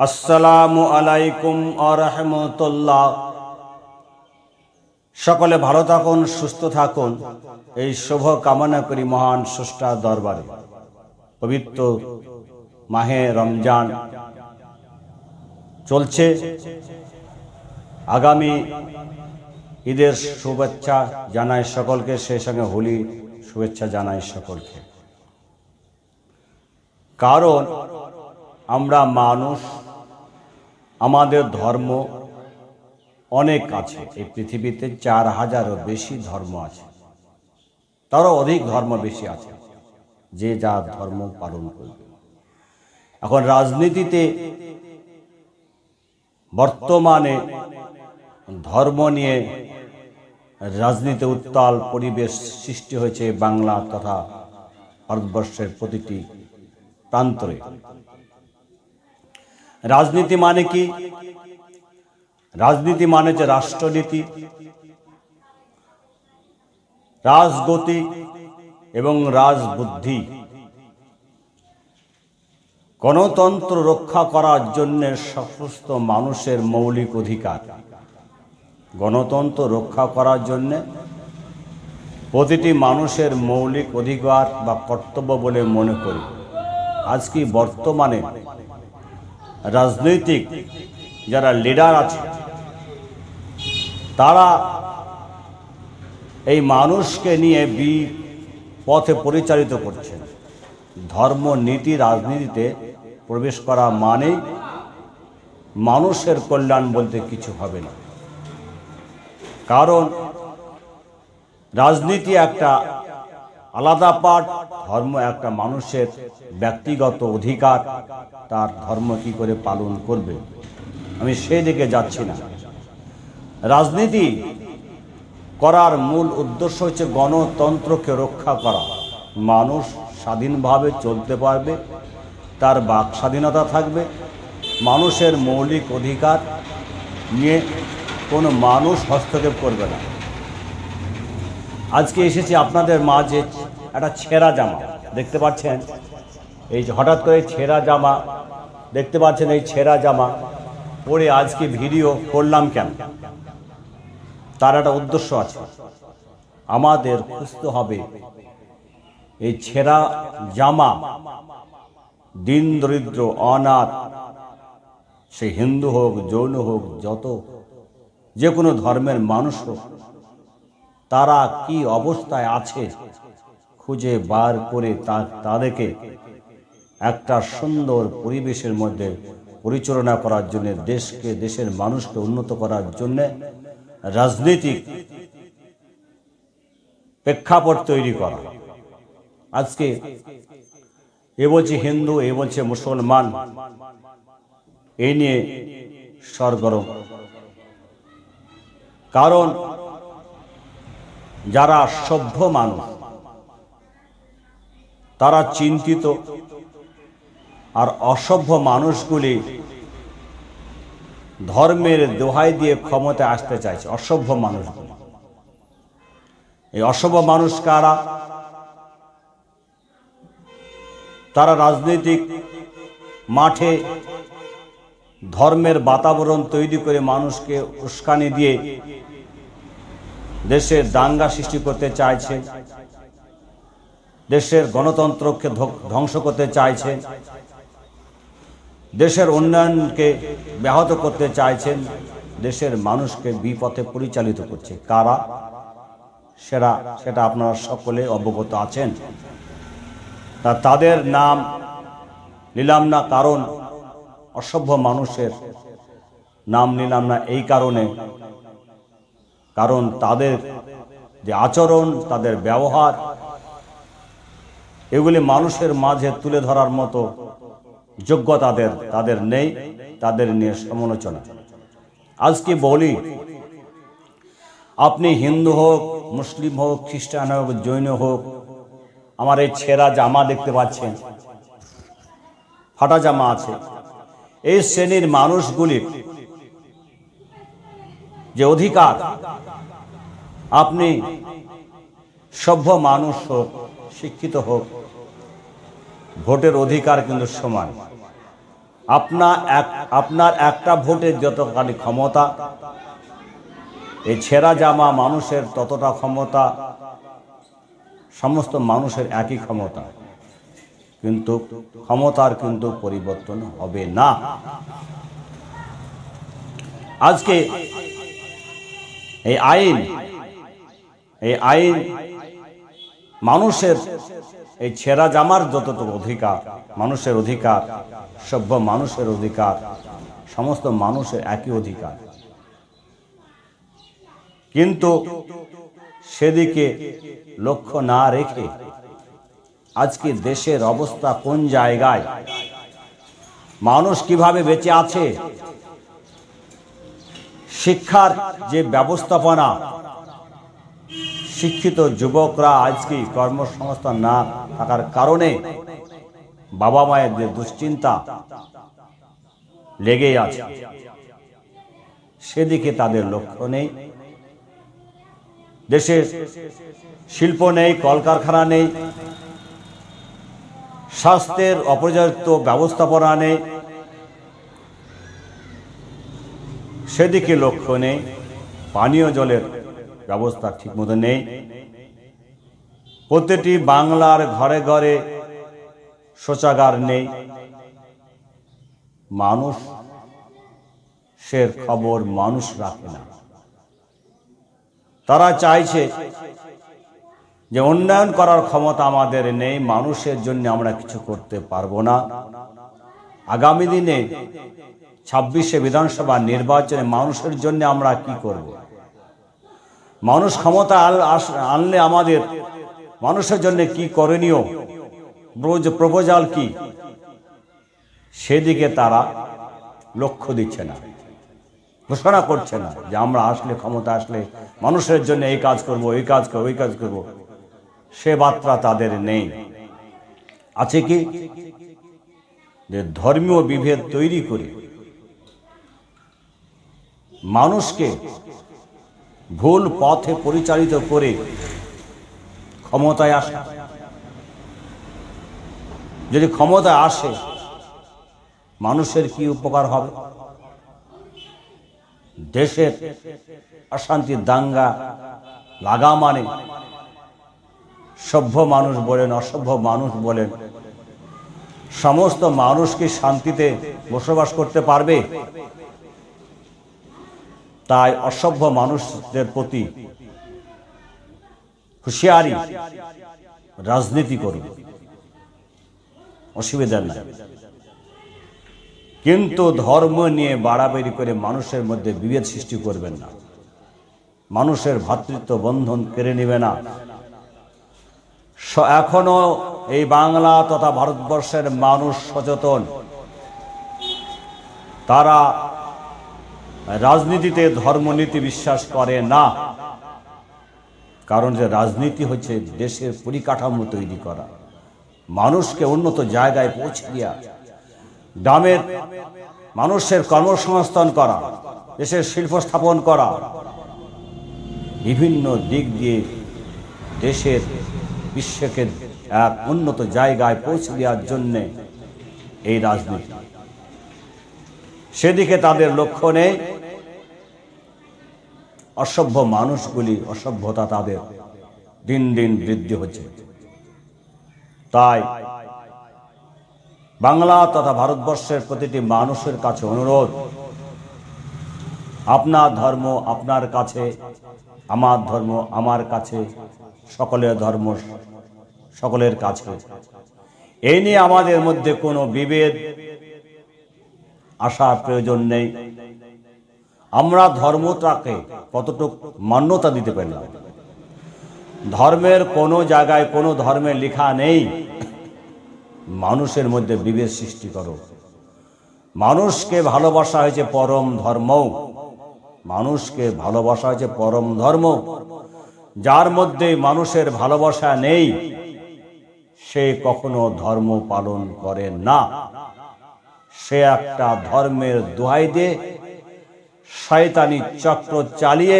আসসালামু আলাইকুম ওয়া রাহমাতুল্লাহ। সকলে ভালো থাকুন, সুস্থ থাকুন, এই শুভ কামনা করি মহান স্রষ্টার দরবারে। পবিত্র মাহে রমজান চলছে, আগামী ঈদের শুভেচ্ছা জানাই সকলকে, সেই সঙ্গে হোলি শুভেচ্ছা জানাই সকলকে। কারণ আমরা মানুষ, আমাদের ধর্ম অনেক আছে। এই পৃথিবীতে 4000-এরও বেশি ধর্ম আছে, তারও অধিক ধর্ম বেশি আছে, যে যার ধর্ম পালন করবে। এখন রাজনীতিতে বর্তমানে ধর্ম নিয়ে রাজনীতি উত্তাল পরিবেশ সৃষ্টি হয়েছে বাংলা তথা ভারতবর্ষের প্রতিটি প্রান্তরে। রাজনীতি মানে কি? রাজনীতি মানে হচ্ছে রাষ্ট্রনীতি, রাজগতি এবং রাজবুদ্ধি। গণতন্ত্র রক্ষা করার জন্য সমস্ত মানুষের মৌলিক অধিকার। গণতন্ত্র রক্ষা করার জন্য প্রতিটি মানুষের মৌলিক অধিকার বা কর্তব্য বলে মনে করি। আজকে বর্তমানে রাজনৈতিক যারা লিডার আছে, তারা এই মানুষকে নিয়ে পথে পরিচালিত করছে। ধর্ম নীতি রাজনীতিতে প্রবেশ করা মানে মানুষের কল্যাণ বলতে কিছু হবে না। কারণ রাজনীতি একটা আলাদা পাঠ, ধর্ম একটা মানুষের ব্যক্তিগত অধিকার, তার ধর্ম কি করে পালন করবে আমি সেই দিকে যাচ্ছি না। রাজনীতি করার মূল উদ্দেশ্য হচ্ছে গণতন্ত্রকে রক্ষা করা। মানুষ স্বাধীনভাবে চলতে পারবে, তার বাক স্বাধীনতা থাকবে, মানুষের মৌলিক অধিকার নিয়ে কোনো মানুষ হস্তক্ষেপ করবে না। আজকে এসেছি আপনাদের মাঝে একটা ছেঁড়া জামা দেখতে পাচ্ছেন। এই হঠাৎ করে ছেঁড়া জামা দেখতে পাচ্ছেন, এই ছেঁড়া জামা পরে আজকে ভিডিও করলাম কেন? তার একটা উদ্দেশ্য আছে। আমাদের খুঁজতে হবে এই ছেঁড়া জামা দিন দরিদ্র, অনাথ, সে হিন্দু হোক, জৈন হোক, যে কোনো ধর্মের মানুষ হোক, তারা কি অবস্থায় আছে খুঁজে বার করে তাদেরকে একটা সুন্দর পরিবেশের মধ্যে পরিচালনা করার জন্য, দেশকে, দেশের মানুষকে উন্নত করার জন্য রাজনৈতিক প্রেক্ষাপট তৈরি করা। আজকে এ বলছে হিন্দু, এ বলছে মুসলমান, এই নিয়ে সরগরম। কারণ যারা সভ্য মানুষ তারা চিন্তিত, আর অসভ্য মানুষগুলি ধর্মের দোহাই দিয়ে ক্ষমতায় আসতে চাইছে। অসভ্য মানুষগুলি, এই অসভ্য মানুষ কারা? তারা রাজনৈতিক মাঠে ধর্মের বাতাবরণ তৈরি করে মানুষকে উস্কানি দিয়ে দেশের দাঙ্গা সৃষ্টি করতে চাইছে, দেশের গণতন্ত্রকে ধ্বংস করতে চাইছে, দেশের উন্নয়নকে ব্যাহত করতে চাইছেন, দেশের মানুষকে বিপথে পরিচালিত করছে। কারা সেটা আপনারা সকলে অবগত আছেন। তাদের নাম নিলাম না, কারণ অসভ্য মানুষের নাম নিলাম না এই কারণে, কারণ তাদের যে আচরণ, তাদের ব্যবহার, এগুলি মানুষের মাঝে তুলে ধরার মতো যোগ্যতা তাদের নেই। তাদের নিয়ে সমালোচনা। আজকে বলি, আপনি হিন্দু হোক, মুসলিম হোক, খ্রিস্টান হোক, জৈন হোক, আমার এই ছেঁড়া জামা দেখতে পাচ্ছেন, ফাটা জামা আছে। এই শ্রেণীর মানুষগুলির যে অধিকার, আপনি সভ্য মানুষ হোক, শিক্ষিত হোক, ভোটের অধিকার কিন্তু সমান। আপনার একটা ভোটের যতখানি ক্ষমতা, এই ছেঁড়া জামা মানুষের ততটা ক্ষমতা, সমস্ত মানুষের একই ক্ষমতা, কিন্তু ক্ষমতার কিন্তু পরিবর্তন হবে না। আজকে এই আইন মানুষের এই ছেঁড়া জামার যতটুকু অধিকার, মানুষের অধিকার, সভ্য মানুষের অধিকার, সমস্ত মানুষের একই অধিকার, কিন্তু সেদিকে লক্ষ্য না রেখে আজকে দেশের অবস্থা কোন জায়গায়, মানুষ কিভাবে বেঁচে আছে, শিক্ষার যে ব্যবস্থাপনা, শিক্ষিত যুবকরা আজকে কর্মসংস্থান না থাকার কারণে বাবা মায়ের যে দুশ্চিন্তা লেগেই আছে, সেদিকে তাদের লক্ষ্য নেই। দেশে শিল্প নেই, কলকারখানা নেই, স্বাস্থ্যের অপর্যাপ্ত ব্যবস্থাপনা নেই, সেদিকে লক্ষ্য নেই। পানীয় জলের ব্যবস্থা ঠিকমতো নেই। প্রতিটি বাংলার ঘরে ঘরে শৌচাগার নেই। মানুষের খবর মানুষ রাখে না। তারা চাইছে যে উন্নয়ন করার ক্ষমতা আমাদের নেই, মানুষের জন্য আমরা কিছু করতে পারবো না। আগামী দিনে 26শে বিধানসভা নির্বাচনে মানুষের জন্য আমরা কি করব? মানুষ ক্ষমতা আনলে আমাদের মানুষের জন্য কি করণীয়, প্রপোজাল কি, সেদিকে তারা লক্ষ্য দিচ্ছে না, ঘোষণা করছে না যে আমরা আসলে, ক্ষমতা আসলে মানুষের জন্য এই কাজ করব, এই কাজ করব, ওই কাজ করব। সে বার্তা তাদের নেই। আছে কি যে ধর্মীয় বিভেদ তৈরি করে মানুষকে ভুল পথে পরিচালিত করে ক্ষমতায় আসে। যদি ক্ষমতায় আসে, মানুষের কি উপকার হবে? দেশের অশান্তির দাঙ্গা লাগা মানে সভ্য মানুষ বলেন, অসভ্য মানুষ বলেন, সমস্ত মানুষ কি শান্তিতে বসবাস করতে পারবে? তাই অসভ্য মানুষদের প্রতি হুঁশিয়ারি, রাজনীতি করুন, অসুবিধা নেই, কিন্তু ধর্ম নিয়ে বাড়াবাড়ি করে মানুষের মধ্যে বিভেদ সৃষ্টি করবেন না, মানুষের ভ্রাতৃত্ব বন্ধন কেড়ে নেবে না। এখনো এই বাংলা তথা ভারতবর্ষের মানুষ সচেতন। তারা রাজনীতিতে ধর্মনীতি বিশ্বাস করে না, কারণ যে রাজনীতি হচ্ছে দেশের পরিকাঠামো তৈরি করা, মানুষকে উন্নত জায়গায় পৌঁছে দেওয়া, গ্রামের মানুষের কর্মসংস্থান করা, দেশের শিল্প স্থাপন করা, বিভিন্ন দিক দিয়ে দেশের বিশ্বকে এক উন্নত জায়গায় পৌঁছে দেওয়ার জন্য এই রাজনীতি। সেদিকে তাদের লক্ষ্য নেই। অসভ্য মানুষগুলি, অসভ্যতা তাদের দিন দিন বৃদ্ধি হচ্ছে। তাই বাংলা তথা ভারতবর্ষের প্রতিটি মানুষের কাছে অনুরোধ, আপনার ধর্ম আপনার কাছে, আমার ধর্ম আমার কাছে, সকলের ধর্ম সকলের কাছে। এই নিয়ে আমাদের মধ্যে কোনো বিভেদ আসার প্রয়োজন নেই। আমরা ধর্মটাকে কতটুকু মান্যতা দিতে পারলাম? ধর্মের কোনো জায়গায় কোনো ধর্মের লেখা নেই মানুষের মধ্যে বিভেদ সৃষ্টি করো। মানুষকে ভালোবাসা হয়েছে পরম ধর্ম, মানুষকে ভালোবাসা হয়েছে পরম ধর্ম। যার মধ্যে মানুষের ভালোবাসা নেই, সে কখনো ধর্ম পালন করে না। সে একটা ধর্মের দোহাই দিয়ে শয়তানি চক্র চালিয়ে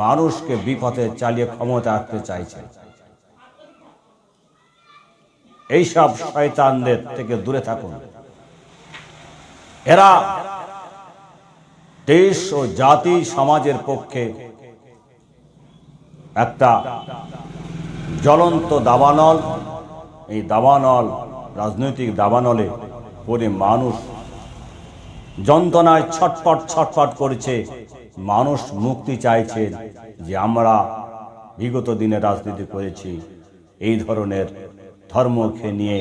মানুষকে বিপথে চালিয়ে ক্ষমতা রাখতে চাইছে। এইসব শয়তানদের থেকে দূরে থাকুন। এরা দেশ ও জাতি সমাজের পক্ষে একটা জ্বলন্ত দাবানল। এই দাবানল, রাজনৈতিক দাবানলে পড়ে মানুষ যন্ত্রণায় ছটফট ছটফট করেছে। মানুষ মুক্তি চাইছে যে আমরা বিগত দিনে রাজনীতি করেছি, এই ধরনের ধর্মকে নিয়ে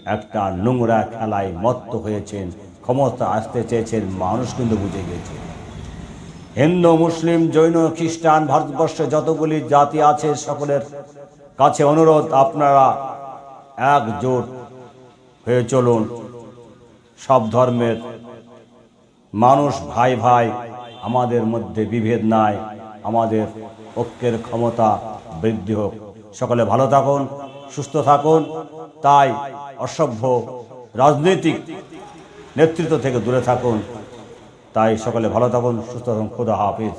একটা নোংরা খেলায় মত্ত হয়েছেন, ক্ষমতা আসতে চেয়েছেন। মানুষ কিন্তু বুঝে গেছে। হিন্দু, মুসলিম, জৈন, খ্রিস্টান, ভারতবর্ষে যতগুলি জাতি আছে সকলের কাছে অনুরোধ, আপনারা একজোট হয়ে চলুন। সব ধর্মের মানুষ ভাই ভাই, আমাদের মধ্যে বিভেদ নাই, আমাদের ঐক্যের ক্ষমতা বৃদ্ধি হোক। সকলে ভালো থাকুন, সুস্থ থাকুন। তাই অসভ্য রাজনৈতিক নেতৃত্ব থেকে দূরে থাকুন। তাই সকলে ভালো থাকুন, সুস্থ থাকুন। খোদা হাফিজ।